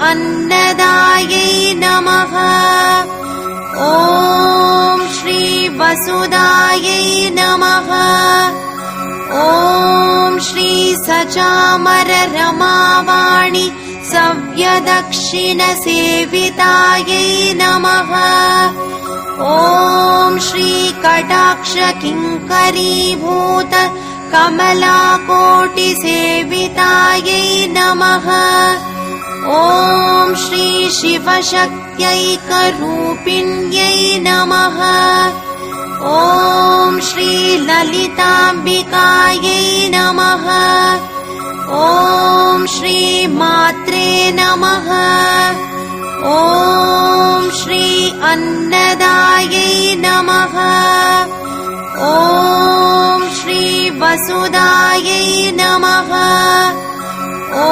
अन्नदायै नमः। ॐ श्री वसुदायै नमः। ॐ श्री सचामर रमावाणि सव्यदक्षिणसेवितायै नमः। ॐ श्री कटाक्ष किङ्करीभूत कमलाकोटिसेवितायै नमः। ॐ श्री शिवशक्त्यैकरूपिण्यै नमः। ॐ श्री ललिताम्बिकायै नमः। ॐ श्री मात्रे नमः। ॐ श्री अन्नदायै नमः। ॐ श्री वसुदायै नमः। ॐ